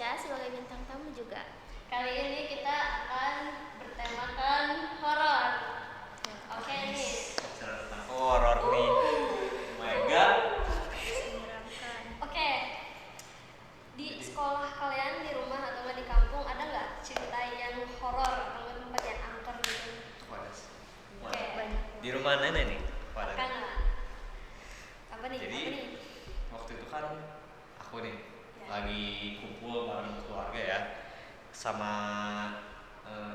Aisyah sebagai bintang tamu juga. Kali ini kita akan bertemakan horor. Oke nih. Bicara tentang horor nih. Oh my god. Menyeramkan. Oke. Di sekolah kalian, di rumah atau di kampung ada nggak cerita yang horor atau tempat yang angker gitu? Oke. Banyak. Di rumah nenek nih. Kan nggak? Apa nih? Jadi Apa nih? waktu itu kan aku nih Ya. lagi kumpul bareng keluarga ya, sama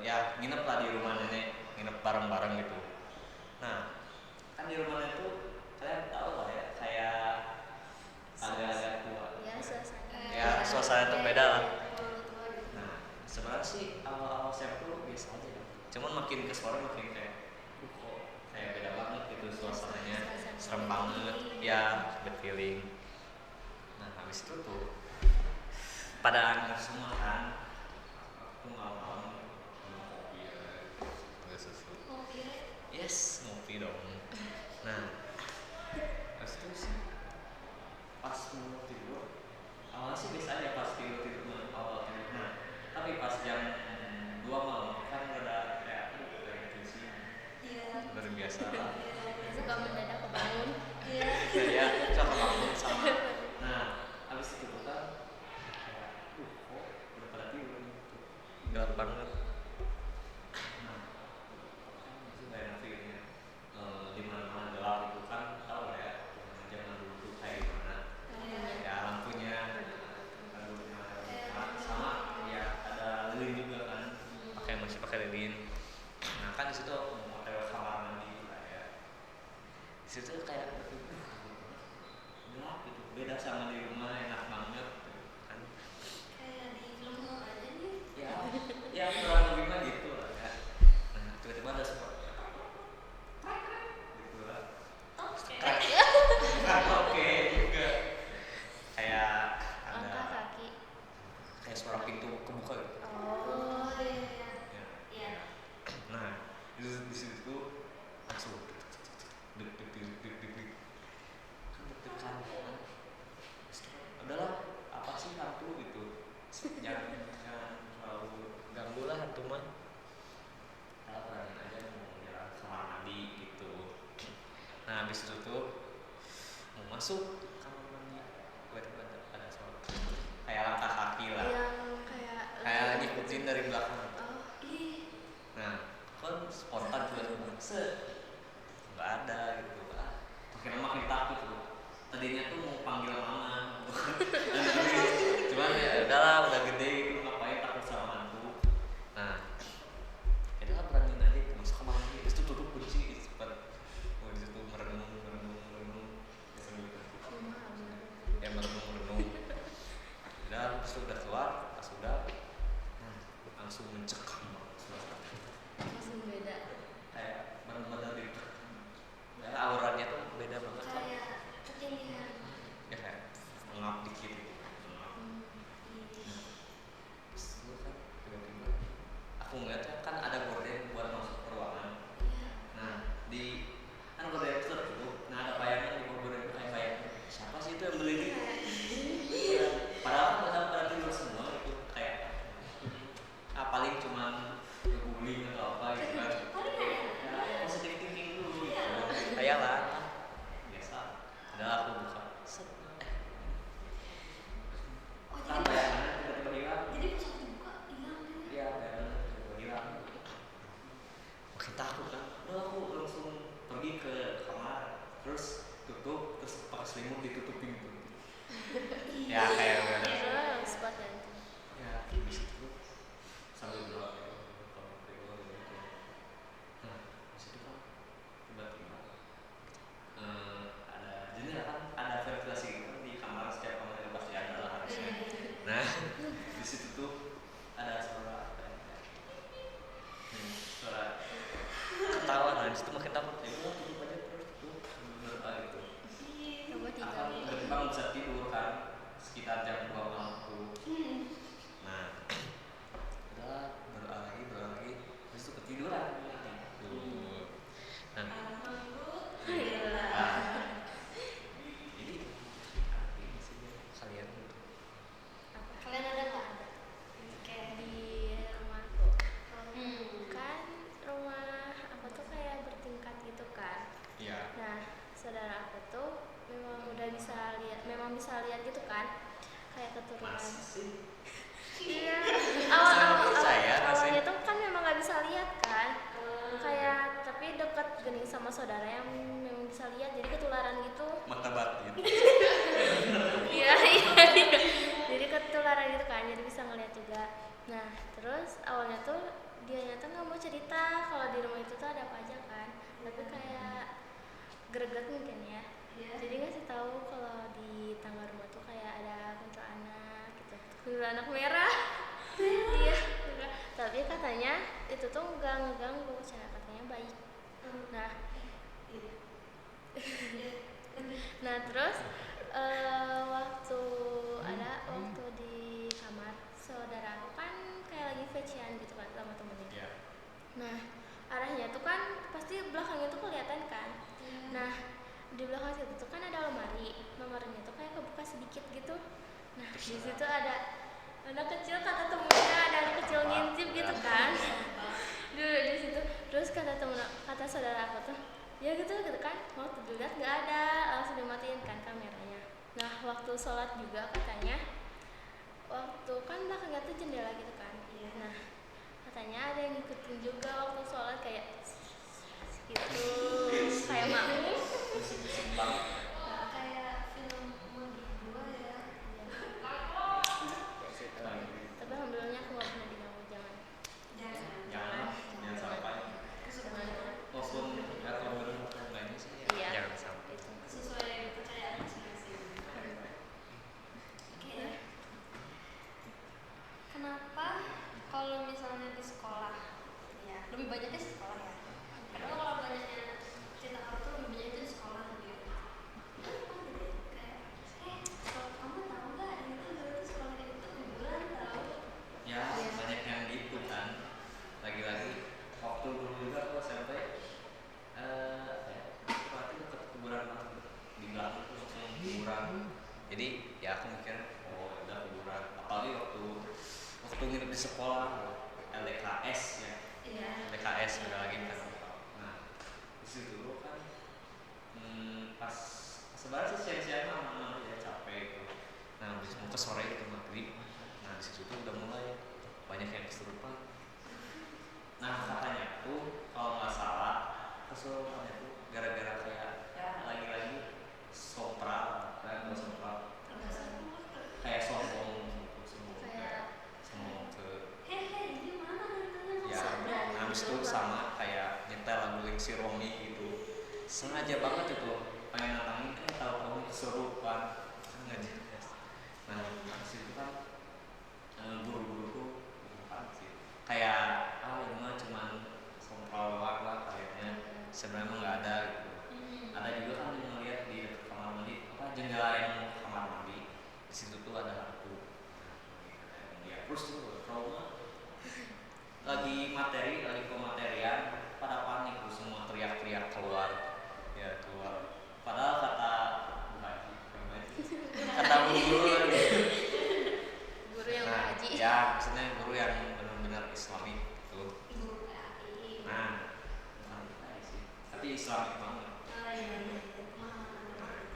ya nginep lah di rumah nenek, nginep bareng-bareng gitu. Nah kan di rumah nenek tuh kalian tahu lah ya, kayak agak-agak tua. Ya, suasana. Ya, suasana tuh beda lah. Tua gitu. Nah sebenarnya sih awal-awal saya tuh biasa aja ya. Cuman makin ke sore makin kayak kok kayak beda banget gitu suasananya, serem banget ya, bad feeling. Nah habis itu tuh pada akhirnya semua kan aku malam-malam minum kopi ya, agak susu. Kopi. Yes, ngopi dong. Nah habis itu sih pas mau tidur, awalnya sih biasa aja pas tidur awal tidur. Nah tapi pas jam 2 malam kan ada kayak kayak gitu sih, Iya. luar biasa lah. Suka mendadak kebangun. Iya. Ya coba bangun sama. Nah habis itu tuh kan kayak kok udah pada tidur nih, gelap banget. Nah itu gak enak feelingnya, di mana-mana gelap itu kan, tahu lah ya zaman dulu tuh kayak gimana ya, lampunya sama ya, ada lilin juga kan, masih pakai lilin. Nah kan di situ hotel kamar mandi lah ya, di situ kayak gelap gitu, beda sama di rumah, enak banget kan. Kayak di film horor aja nih. Ya kurang lebih mah gitu lah ya. Nah tiba-tiba ada suara gitu lah. Oke juga, kayak Langkah ada kaki. kayak suara pintu kebuka gitu. Oh iya. Ya. Iya. Nah di situ langsung deg deg deg deg deg deg kan, deg-degan kan. Udahlah, apa sih hantu gitu, jangan terlalu ganggu lah hantu mah. Kita berani aja mau nyerang kamar mandi gitu. Nah habis itu tuh mau masuk kamar mandi, tiba-tiba ada suara kayak langkah kaki lah, Yang kayak ngikutin dari belakang. Oh, Ih. Nah kan spontan juga set, nggak ada gitu. Makin takut tuh. Tadinya tuh mau panggil mama, cuman ya udahlah, udah gede gitu, ngapain takut sama hantu. Nah itu kan beraniin aja masuk kamar mandi, terus tuh tutup kunci cepat. Oh di situ merenung ya sambil ya merenung. Udah terus udah keluar, pas udah langsung mencekam banget suasana. langsung beda. Kayak benar-benar gitu. Ya auranya tuh beda banget kan. Kayak ketinggian. Ya kayak mengap dikit gitu. Terus itu kan tiba-tiba aku ngeliatnya kan ada gorden buat masuk ke ruangan. Nah di kan gorden itu tertutup. Nah ada bayangan di bawah gorden itu, kayak bayangan siapa sih itu yang beli ini? Iya. Padahal kan pada tidur semua gitu, kayak paling cuman nge-googling atau apa gitu kan. Ya, positive thinking dulu gitu. Kayak lah biasa. Udah aku buka. Set. Oh Kan jadi bayangannya tiba-tiba hilang. jadi pas aku dibuka hilang. Iya, bayangannya tiba-tiba hilang. Makin takut kan. Udah aku langsung pergi ke kamar, terus tutup, terus pakai selimut ditutupin gitu. Ya kayak udah. Soalnya spot ya itu. Ya di situ sambil berdoa ya, nah di situ kan tiba-tiba ada jendela kan, ada ventilasi gitu di kamar, setiap kamar itu pasti ada lah harusnya. Nah di situ tuh ada suara apa ya, suara ketawa. Nah di situ makin takut ya, udah tutup aja terus tuh sambil berdoa gitu. Coba tiga. Apa tiba-tiba nggak bisa tidur kan, sekitar jam 2 malam tuh. Nah udah berdoa lagi terus tuh ketiduran tuh. Nah jadi ini sih kalian gitu. Kalian ada nggak? Nah terus awalnya tuh dianya tuh nggak mau cerita kalau di rumah itu tuh ada apa aja kan, tapi kayak greget mungkin ya. Jadi ngasih tahu kalau di tangga rumah tuh kayak ada kuntilanak gitu, kuntilanak merah. Iya, tapi katanya itu tuh nggak ngeganggu, cara katanya baik. Nah, nah terus waktu di kamar saudara aku kan kayak lagi fecian gitu kan sama temennya. Nah arahnya tuh kan pasti belakangnya tuh kelihatan kan. Nah di belakang situ tuh kan ada lemarinya tuh kayak kebuka sedikit gitu. Nah di situ ada anak kecil, kata temennya ada anak kecil ngintip gitu kan. Dulu di situ terus kata saudara aku tuh ya gitu kan, waktu dilihat nggak ada, langsung dimatiin kan kameranya. Nah waktu sholat juga katanya, waktu kan belakangnya tuh jendela gitu kan. Nah katanya ada yang ngikutin juga waktu sholat kayak gitu, kayak makmum. Kayak film Magi 2 ya. Tapi alhamdulillahnya aku nggak pernah diganggu. Jangan sampai. Walaupun atau enggaknya sih Iya. jangan sampai. Sesuai kepercayaan masing-masing. Oke. Kenapa kalau misalnya di sekolah, ya lebih banyaknya di sekolah ya. Kenapa kalau banyaknya cerita aku tuh lebih banyak itu di sekolah gitu. Kenapa gitu ya? Kayak, kalau kamu tahu nggak ini tuh dulu tuh sekolah itu tuh kuburan tahu. Ya banyak yang gitu kan. Lagi-lagi waktu dulu juga aku SMP berarti dekat kuburan banget. Di belakang tuh langsung kuburan. Jadi ya aku mikir oh udah kuburan. Apalagi waktu nginep di sekolah LDKS ya. Iya. LDKS ada lagi kan. Nah di situ dulu kan pas sebenarnya sih siang-siang aman-aman aja, capek gitu. Nah habis mau ke sore itu maghrib. Nah di situ tuh udah mulai banyak yang kesurupan. Nah katanya tuh kalau nggak salah kesurupannya tuh gara-gara kayak ya lagi-lagi sopra kan, sopra kayak sombong gitu, sombong ke Hehe, gimana ceritanya? ya. Nah habis itu sama kayak nyetel lagu Lingsi Romi gitu, sengaja banget itu pengen nantangin tahu kesurupan kan nggak jelas. Nah habis itu kan guru-guruku sih kayak ini mah cuman sompral doang lah kayaknya, sebenarnya emang nggak ada gitu. Ada juga kan yang ngeliat di dekat kamar mandi jendela yang kamar mandi, di situ tuh ada hantu. Ya terus tuh trauma lagi pematerian pada panik tuh semua teriak-teriak keluar padahal kata Bu Haji kata Bu Guru Guru yang nah, haji. ya maksudnya guru yang benar-benar Islami gitu. Nah bukan PKI sih tapi Islami banget.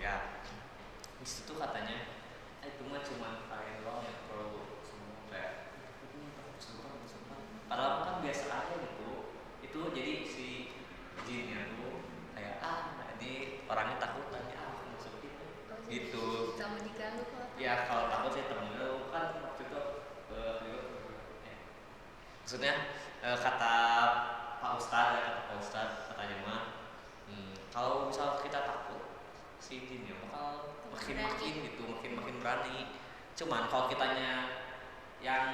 Ya di situ katanya itu mah cuma kalian doang yang perlu semua kayak itu takut padahal kan biasa aja gitu. Itu jadi si jinnya tuh kayak ini orangnya takut aja aku masuk gitu. Kamu diganggu kok. Ya kalau takut sih temen lu kan waktu itu maksudnya kata Pak Ustadz katanya mah kalau misal kita takut si jinnya bakal makin gitu makin berani. Cuman kalau kitanya yang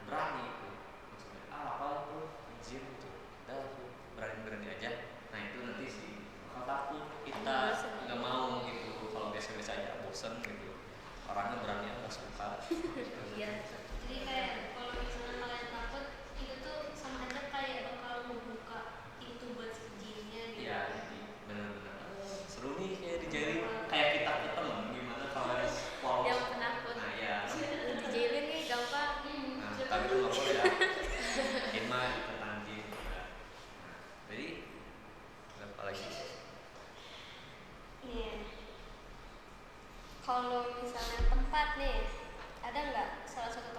berani itu maksudnya apa itu jin itu udah aku berani aja. Nah itu nanti sih bakal takut kita nggak mau gitu. Kalau biasa-biasa aja bosen gitu, orangnya berani nggak suka. Iya. Jadi kayak kalau misalnya kalian takut itu tuh sama aja kayak bakal membuka itu buat si jinnya gitu. Iya, benar-benar seru nih kayak dijailin kayak kita ke temen gimana kalau polos. Yang penakut. Nah ya. Dijailin nih gampang. Nah tapi itu nggak boleh ya. Ima tentang jin. Nah, jadi apa lagi? Nih, kalau misalnya tempat nih, ada nggak salah satu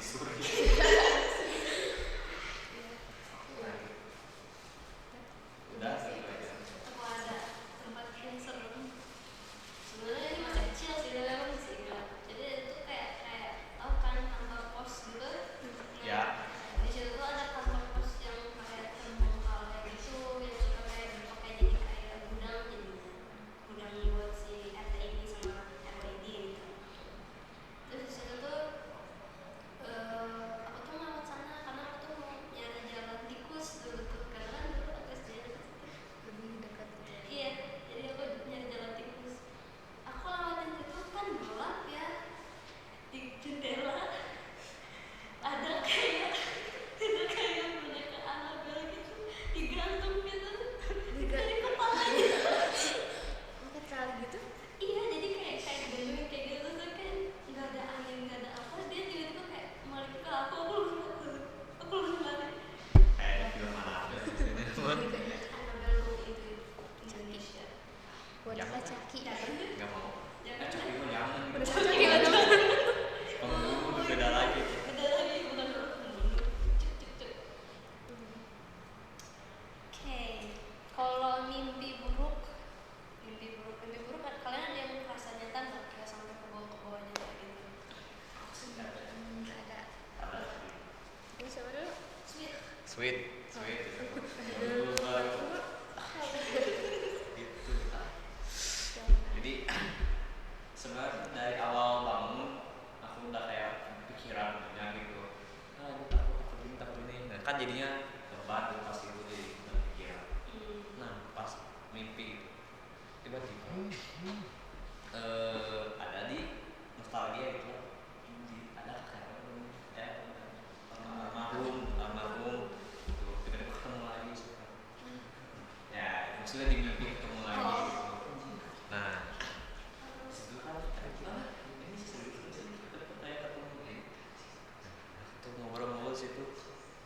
disuri. Udah gitu aja. Aku ada tempat yang serem. Sebenarnya ini masih kecil sih, dalam sih. Jadi itu kayak tahu kan kantor pos gitu. Ya. Di situ tuh ada kantor pos yang kayak terbengkalai gitu, yang suka kayak dipakai jadi kayak gudang jadinya. Gudang buat si RTID sama RWID gitu. Terus di situ tuh aku tuh lewat sana karena aku tuh mau nyari jalan tikus dulu tuh, karena kan dulu aku SD-nya dekat situ. Lebih dekat gitu. Iya, jadi aku nyari jalan tikus. Aku lewatin situ kan gelap ya, di jendela ada kayak boneka Annabelle gitu digantung gitu dari kepalanya. Dekat kali gitu. Iya, jadi kayak digantungin kayak gitu terus kan nggak ada angin nggak ada apa, dia tiba-tiba kayak balik ke aku langsung lari. Kayak film Annabelle di sini. Annabelle movie itu Indonesia. Boneka Caki. Enggak mau. Jangan. Caki mah jangan. Boneka Caki betul. Kalau dulu udah beda lagi. Beda lagi, bukan dulu. Cuk. Oke, kalau mimpi buruk kan kalian ada yang merasa nyata nggak, kayak sampai ke bawah-bawahnya kayak gitu? Nggak ada. Ada. Ini siapa dulu? Sweet. Dulu baru. Gitu. Jadi sebenarnya dari awal bangun aku udah kayak pikiran banyak gitu. Aku takut ini. Nah, kan jadinya beban pas itu jadi pikiran. Nah, pas mimpi tiba-tiba ada di nostalgia gitu. Ada kayak almarhum gitu. Tiba-tiba ketemu lagi. Ya, maksudnya di mimpi ketemu lagi gitu. Nah, situ kan ini serius kayak ketemu ini. Itu ngobrol-ngobrol situ,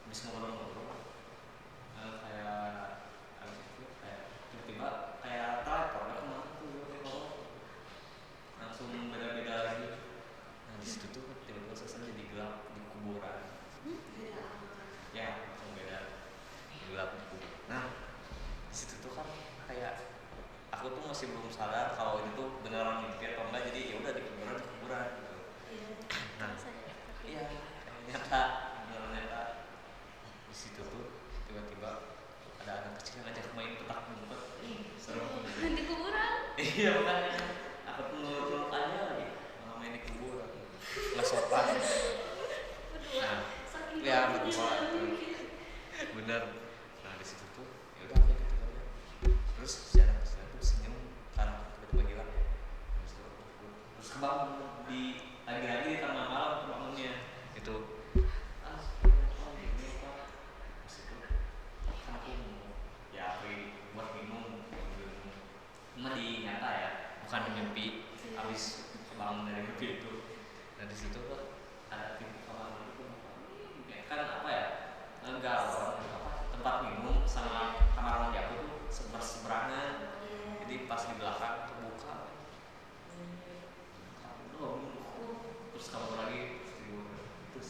habis ngobrol-ngobrol kayak habis itu kayak tiba-tiba kayak telepon aku kemana tuh langsung beda-beda lagi. Nah di situ tuh tiba-tiba suasana jadi gelap di kuburan. Ya langsung beda gelap di kuburan. Nah di situ tuh kan kayak aku tuh masih belum sadar kalau itu tuh beneran mimpi atau enggak, jadi ya udah di kuburan gitu. Nah iya nyata di situ tuh tiba-tiba ada anak kecil yang ngajak main petak umpet. Seru Di kuburan. iya makanya aku tuh nurut aja lagi malah main di kuburan nggak sopan. Nah ya berdua bener. Nah di situ tuh ya udah kayak gitu aja. Terus si anak kecil tuh senyum karena tiba-tiba hilang. Terus kebangun di lagi-lagi di tengah malam kebangunnya itu ini apa terus itu kan aku ya buat minum cuma di nyata ya bukan di mimpi. Habis kebangun dari mimpi itu, nah di situ tuh ada pintu kamar itu kan apa ya galon apa tempat minum sama kamar mandi aku tuh seberangan. Jadi pas di belakang terbuka terus kabur lagi terus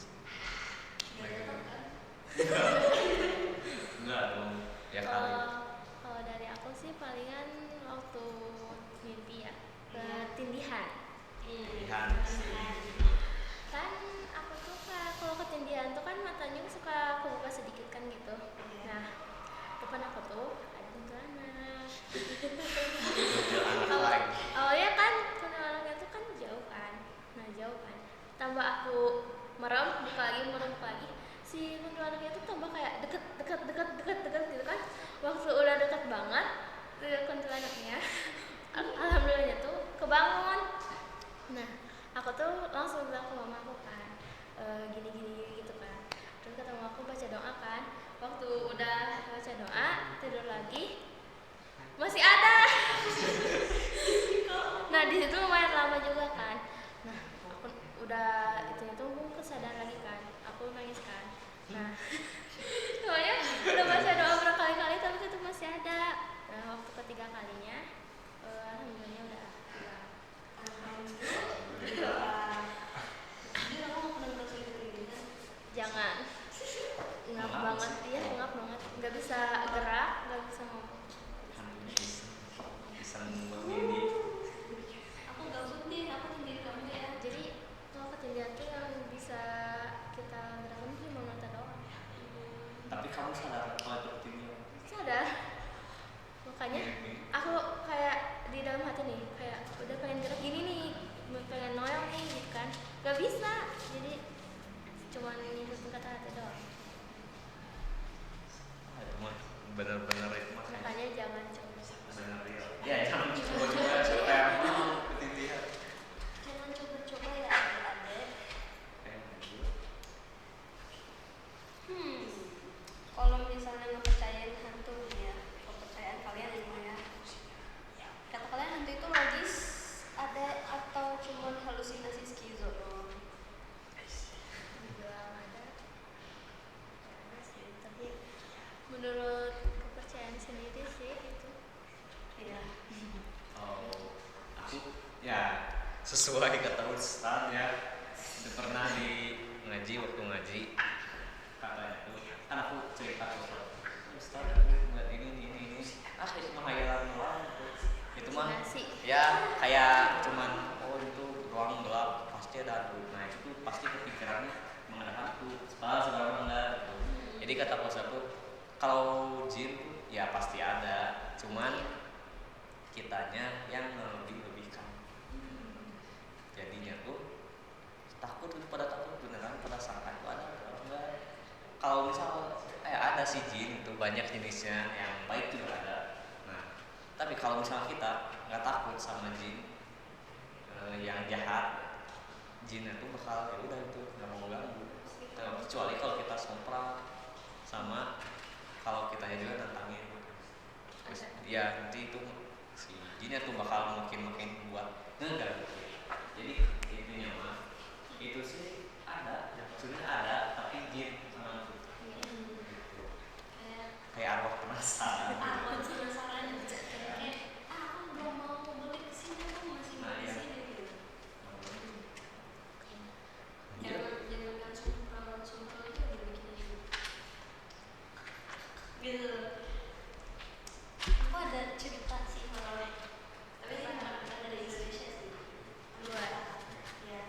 enggak dong ya kali. Kalau dari aku sih palingan waktu mimpi ya ketindihan. Kan aku tuh kalau ketindihan tuh kan matanya suka kebuka sedikit kan gitu. Nah depan aku tuh ada kuntilanak. Awalnya kan kuntilanaknya tuh kan jauh kan. Nah jauh kan. Tambah aku merem buka lagi si kuntilanaknya tuh tambah kayak deket gitu kan. Waktu udah deket banget kuntilanaknya alhamdulillahnya tuh kebangun. Nah aku tuh langsung bilang ke mama aku kan gini gitu kan. Terus kata mama aku baca doa kan. Waktu udah baca doa tidur lagi masih ada. Nah di situ lumayan lama juga kan. Nah aku udah itu kesadar lagi kan. Aku nangis kan. Nah soalnya udah baca doa berkali-kali tapi itu masih ada. Nah waktu ketiga kalinya alhamdulillah udah hilang. Alhamdulillah. Jadi aku mau benar-benar sering bisa gerak, nggak bisa ngomong. Hantunya bisa berdiri. Aku gabut nih, aku sendiri kamu ya. Jadi kalau ketindihan tuh yang bisa kita gerakan cuma mata doang. Tapi kamu sadar kalau itu ketindihan? Sadar. Makanya aku kayak di dalam hati nih kayak udah pengen gerak gini nih, pengen noel nih gitu kan, nggak bisa. Jadi cuman ngikutin kata hati doang. Itu mah bener-bener itu mah Makanya jangan coba. bener real. Ya jangan coba-coba siapa yang mau ketindihan. Jangan coba-coba ya adik-adik. Kalau misalnya ngepercayain hantu ya, kepercayaan kalian ini ya. Kata kalian hantu itu logis, ada atau cuma halusinasi skizo doang? Bilang ada sih, tapi menurut kepercayaan sendiri sih itu. Iya. Oh, aku ya sesuai kata Ustaz ya. Udah pernah di ngaji, waktu ngaji katanya tuh kan aku cerita ke Ustaz aku buat ini itu mah hayalan doang itu mah ya kayak cuman oh itu ruang gelap pasti ada hantu. Nah itu tuh pasti kepikirannya mengenai hantu sebenarnya enggak gitu. Jadi kata Ustaz tuh kalau jin ya pasti ada, cuman kitanya yang lebih-lebihkan. Jadinya tuh takut itu pada takut beneran pada sangka itu ada atau enggak. Kalau misal ada sih jin itu banyak jenisnya, yang baik juga ada. Nah tapi kalau misal kita nggak takut sama jin yang jahat, jin itu bakal ya udah itu nggak mau ganggu. Kecuali kalau kita sompral sama kalau kitanya juga nantangin. Terus ya nanti itu si jinnya tuh bakal makin buat ngeganggu. Jadi intinya mah itu sih ada, maksudnya ada tapi jin sama hantu. Kayak arwah penasaran. Aku penasaran kayak aku belum mau balik ke sini, aku masih mau di sini gitu. Jangan kan sumpah itu udah bikin gitu. Aku ada cerita sih kalau tapi ini bukan dari Indonesia sih. Luar. Ya.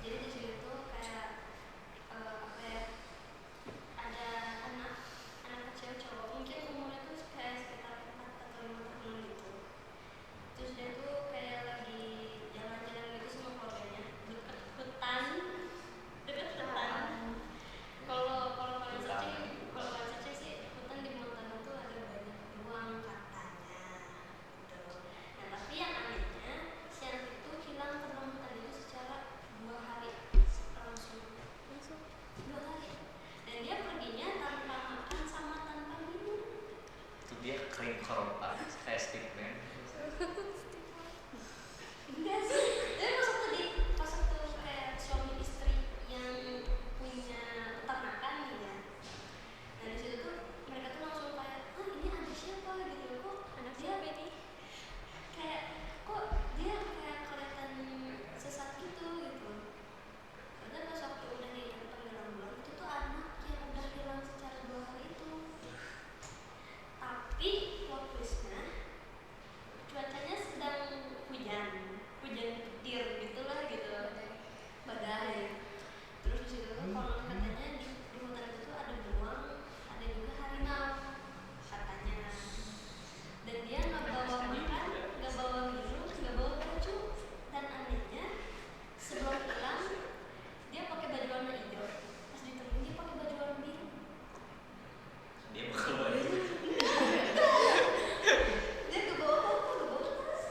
Jadi di situ tuh kayak apa ya? Ada anak kecil cowok mungkin umurnya tuh kayak sekitar 4 atau 5 tahun gitu. Terus dia tuh kayak lagi jalan-jalan gitu sama keluarganya deket hutan. Kalau kalian searching sih hutan di Montana tuh ada banyak beruang katanya gitu. Nah tapi yang anehnya si anak itu hilang ke dalam hutan itu secara 2 hari langsung 2 hari, dan dia perginya tanpa makan sama tanpa minum. Itu dia kering korotan kayak stickman. Enggak sih, tapi pas waktu kayak suami istri yang punya peternakan nih ya. Nah di situ tuh mereka tuh langsung kayak, ini anak siapa gitu, kok Anak dia siapa ini? kayak kok dia kayak kelihatan sesat gitu. Padahal pas waktu udah panggilan bulan itu tuh anak yang udah hilang secara 2 hari itu. Tapi plot twistnya cuacanya sedang hujan petir gitulah gitu, badai. Terus di situ tuh konon katanya di hutan itu tuh ada beruang, ada juga harimau katanya. Dan dia nggak bawa makan, nggak bawa minum, nggak bawa baju. Dan anehnya sebelum hilang dia pakai baju warna hijau, pas ditemuin dia pakai baju warna biru. Dia bakal baju. Dia nggak bawa apa-apa, nggak bawa tas.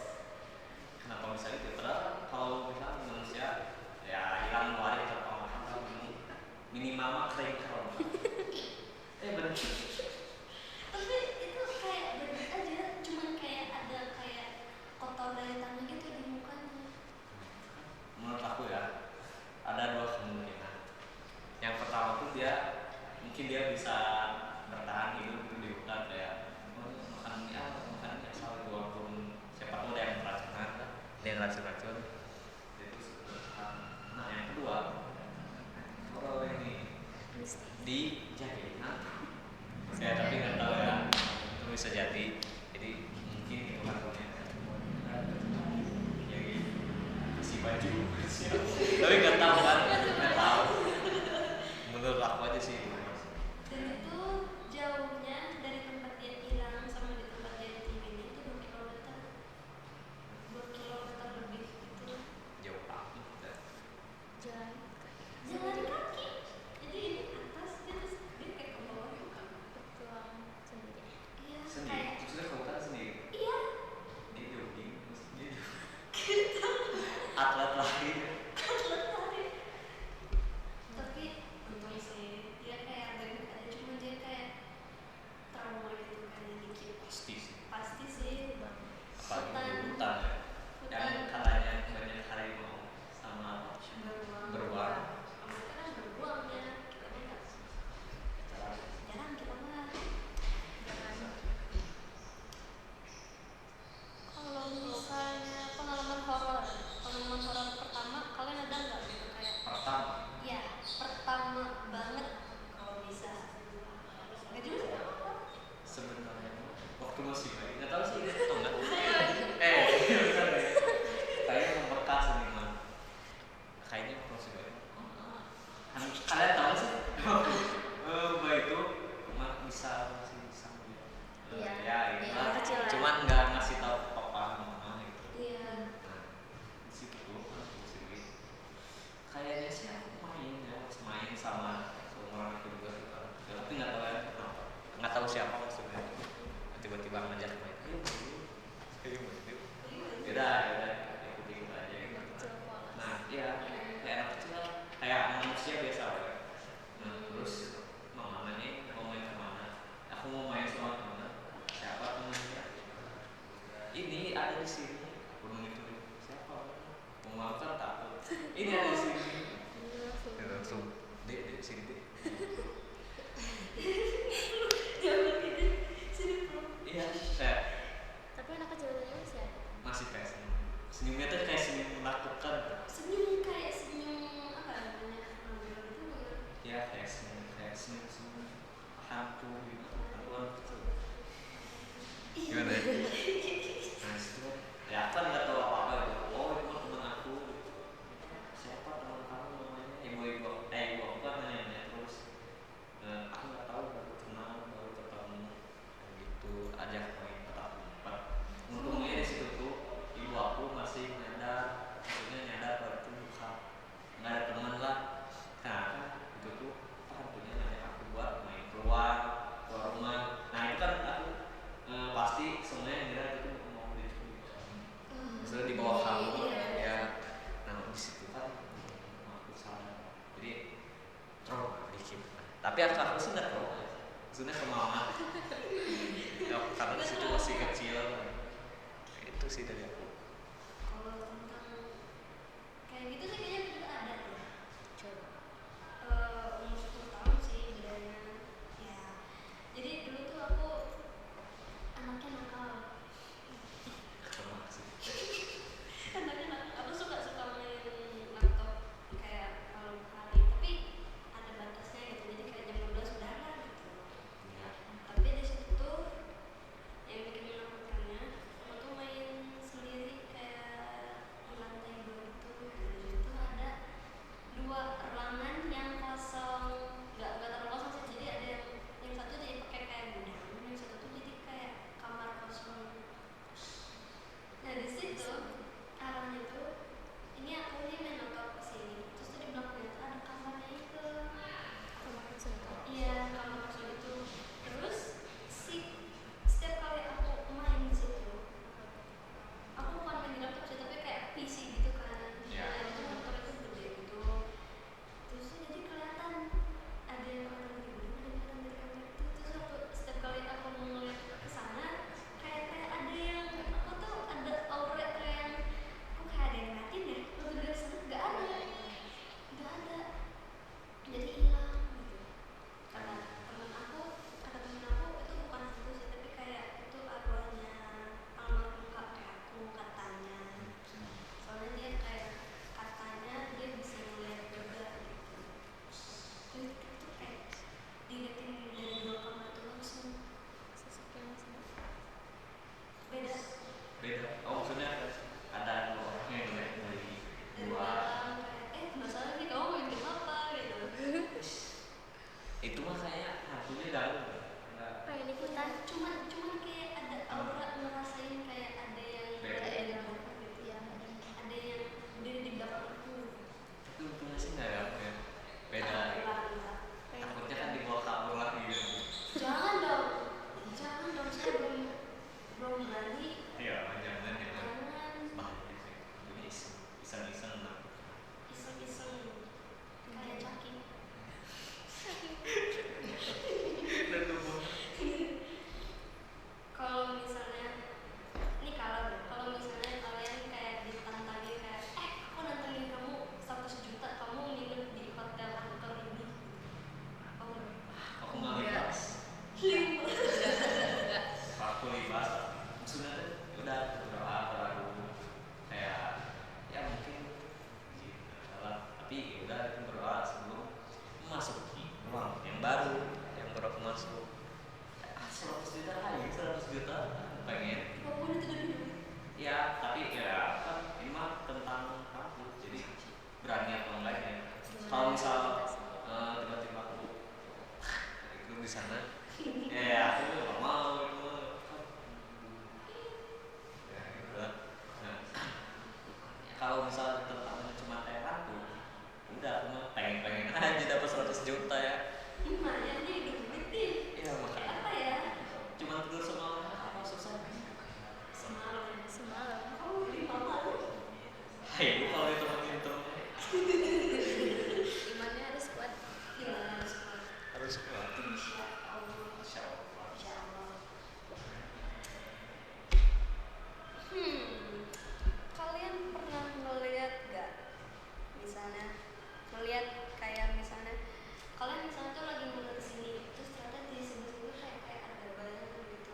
Kenapa bisa gitu? Padahal kalau misalnya manusia ya hilang 2 hari tanpa makan atau minum, minimal mah kering korotan. Bener. Tapi itu kayak berbeda aja, cuman kayak ada kayak kotor dari tanah gitu di mukanya. Menurut aku ya ada 2 kemungkinan. Yang pertama tuh mungkin dia bisa bertahan hidup itu di hutan kayak makan asal walaupun siapa tahu ada yang keracunan kan, ada yang racun itu bertahan. Nah yang kedua kalau ini dijahitin ya tapi bisa jadi mungkin itu lakunya ya kasih baju siap tapi nggak tahu kan nggak tahu menurut aku aja sih. Dan itu jauhnya dari tempat dia hilang sama di tempat dia ditinggalin itu 2 kilometer. 2 kilometer lebih gitu. Jauh banget Jalan Jalan kaki. Jadi ini atas terus dia kayak ke bawah juga. berjuang sendiri. Iya, sendiri kayak sudah kamu kan sendiri iya. dia jogging dia atlet lari Atlet lari. Tapi untung sih dia kayak baik-baik aja, cuma dia kayak trauma gitu kayaknya dikit. pasti sih sih apalagi di Hutan. hutan yang katanya banyak harimau sama beruang. Mereka kan beruang ya, kita mah nggak jarang kita mah. Kalau misalnya pengalaman horor pertama kalian ada nggak gitu kayak Pertama ya pertama banget kalau bisa nggak juga sih apa sebenarnya waktu masih bayi nggak tahu sih itu atau enggak bener deh kayaknya membekas nih man kayaknya waktu masih bayi kalian tahu sih bayi itu bisa masih bisa Iya. ya itu Iya, kecil lah. cuman nggak ngasih tahu ke papa mama gitu. iya Nah, di situ tuh aku sendiri kayaknya sih aku main sama seumuran aku juga gitu kan. Ya, tapi nggak tahu ya kenapa nggak tahu siapa maksudnya tiba-tiba ngajak main ayo main yaudah ikut aja gitu. Kecil polos. Nah iya kayak anak kecil kayak manusia biasa ya. Nah terus mama nanya mau main kemana aku mau main sama teman siapa temannya ini ada di sini aku nunggu siapa mau kan takut ini ada di sini ya, langsung dek sini dek jangan gitu sini bro iya kayak Tapi anak kecil itu masih ada. masih kayak senyumnya tuh kayak senyum menakutkan senyum kayak senyum apa namanya gitu ya kayak senyum hantu gitu hantuan gitu gimana ya nah itu ya aku kan nggak tahu apa gitu oh itu mah teman aku siapa teman kamu namanya ibu aku kan nanya terus aku nggak tahu baru kenal baru ketemu kayak gitu ajak main petak umpet untungnya di situ tuh ibu aku masih nyadar kalau itu bukan nggak ada teman lah nah itu tuh hantunya ngajak aku buat main keluar rumah nah itu kan aku pasti semuanya ngira itu mau diculik misalnya di bawah kamu ya nah di situ kan aku salah jadi trauma dikit tapi aku sih nggak trauma maksudnya ke mama ya, karena di situ masih kecil itu sih dari aku kalau tentang kayak gitu sih kayaknya juga ada tuh Coba. umur 10 tahun sih bedanya ya jadi dulu tuh aku anaknya nakal trauma sih anaknya nakal aku suka main laptop kayak malam hari tapi ada batasnya gitu jadi kayak jam 12 udah lah gitu ya. tapi di situ tuh yang bikin menakutkannya aku tuh main sendiri masukin uang yang baru aku masuk 100 juta lagi 100 juta pengen ya tapi ya kan ini mah tentang aku jadi berani atau enggaknya kalau misal tiba-tiba aku itu di sana ya aku nggak mau itu ya gitu lah. Nah, kalau misal tentang cuma kayak aku udah aku mah pengen aja dapat 100 juta ya lumayan nih duit nih ya makanya apa ya cuma tidur semalam apa susah semalam kamu beli mama lu hai lu kalau itu temen imannya harus kuat. harus kuat Insya Allah. Kalian pernah ngeliat gak misalnya ngeliat kayak misalnya kalian misalnya tuh lagi mau kesini terus ternyata di sebelah kayak ada bayangan gitu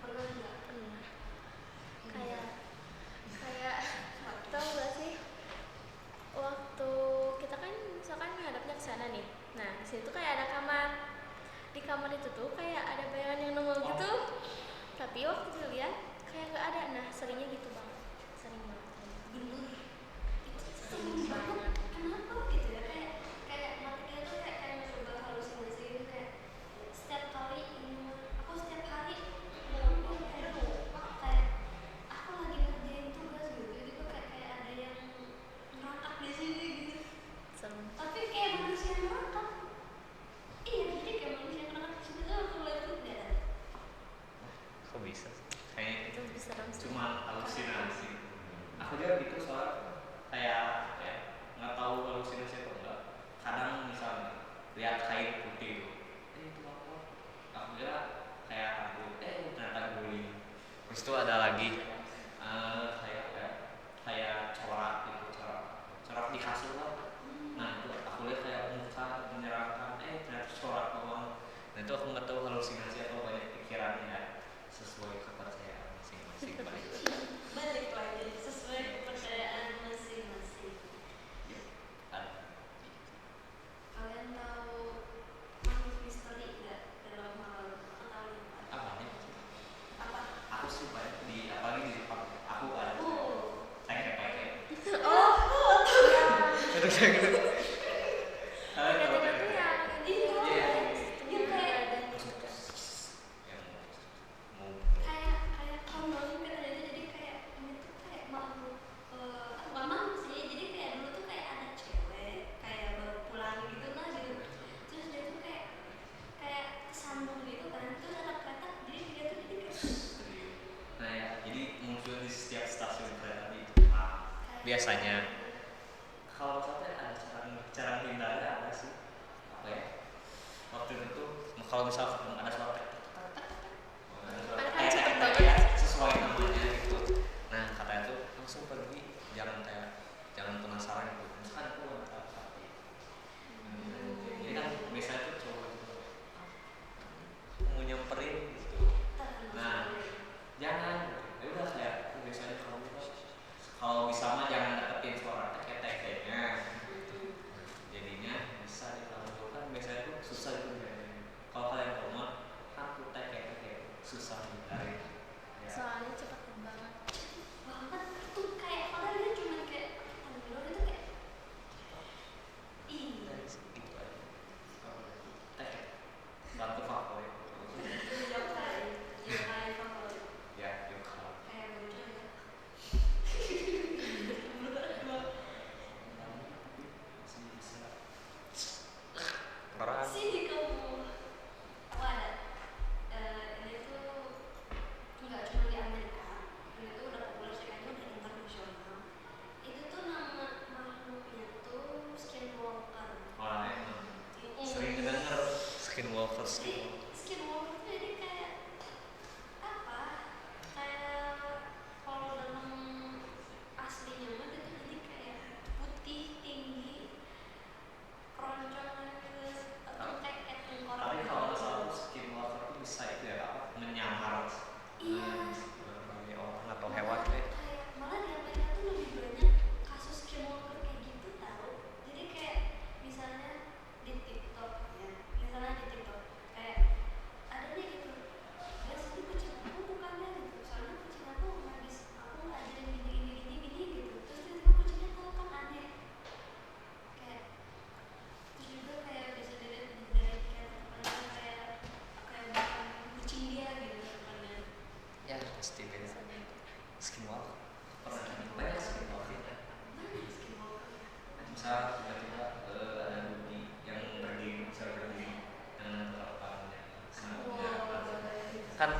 pernah nggak? Pernah. Kayak tau gak sih waktu kita kan misalkan ngadepnya ke sana nih. Nah, di situ kayak ada kamar. Di kamar itu tuh kayak ada bayangan yang nongol gitu. Tapi waktu dilihat kayak nggak ada. Nah, seringnya gitu banget. Sering banget. Bener itu Sering sering banget. banget kenapa gitu ya kayak mata kita tuh kayak mencoba halusinasi kayak setiap kali aku setiap hari mau kayak aku lagi ngerjain tugas gitu kayak ada yang ngerangkak di sini gitu Serem. tapi kayak manusia ngerangkak iya jadi kayak manusia ngerangkak sebetulnya aku lihat tuh nggak ada kok bisa kayak Itu lebih serem sih. cuma halusinasi aku juga gitu soal kayak ya nggak tahu halusinasi atau enggak kadang misalnya lihat kain putih itu itu apa aku kira kayak aku ternyata guling terus itu ada lagi kayak corak gitu corak di kasur lah nah itu aku lihat kayak muka menyeramkan ternyata corak doang nah itu aku nggak tahu halusinasi atau banyak pikirannya ya sesuai kepercayaan masing-masing balik lagi sesuai kepercayaan masing-masing kalian tahu makhluk misteri nggak dalam hal pengetahuan apa aku sih banyak di apalagi di Jepang aku ada pakai oh itu saya gitu Kadang-kadang tuh yang Iya, kayak yang mau kayak kaum banget kan ada jadi kayak ini tuh kayak makhluk bukan makhluk sih jadi kayak dulu tuh kayak ada cewek kayak baru pulang gitu lah gitu terus dia tuh kayak kesambung gitu kan terus ada kereta jadi dia tuh jadi kayak nah ya jadi muncul di setiap stasiun kereta di Jepang biasanya kalau sampai ada cara menghindari apa sih apa ya waktu itu tuh kalau misal ada suara Kan cepet banget. sesuai namanya gitu nah katanya tuh langsung pergi jangan penasaran gitu misalkan aku nggak tahu tapi jadi kan biasanya tuh cowok itu mau nyamperin gitu nah jangan ya udah kayak biasanya kalau bisa mah jangan deketin suara tek-teknya jadinya bisa dikabulkan biasanya tuh susah itu kalau kalian tahu mah aku tek susah dicari ya. soalnya cepet banget. banget tuh kayak padahal dia cuma kayak tanggul itu kayak ih Gitu aja. Bantu favorit. yokai favorit Ya, yuk kalau kayak bocor ya masih bisa. Orang sini kamu aku ada ini tuh nggak cuma di Amerika ini tuh udah populer sih kayaknya udah internasional itu tuh nama makhluknya tuh skinwalker wah sering denger skinwalkers gitu. skinwalker tuh jadi kayak apa kayak kalau dalam aslinya mah dia tuh jadi kayak putih tinggi keroncong kayak tengkorak Tapi kalau nggak salah tuh skinwalker tuh bisa itu ya apa menyamar iya berbagai orang atau hewan deh. kayak malah di Amerika tuh lebih banyak kasus skinwalker kayak gitu tahu jadi kayak misalnya di kan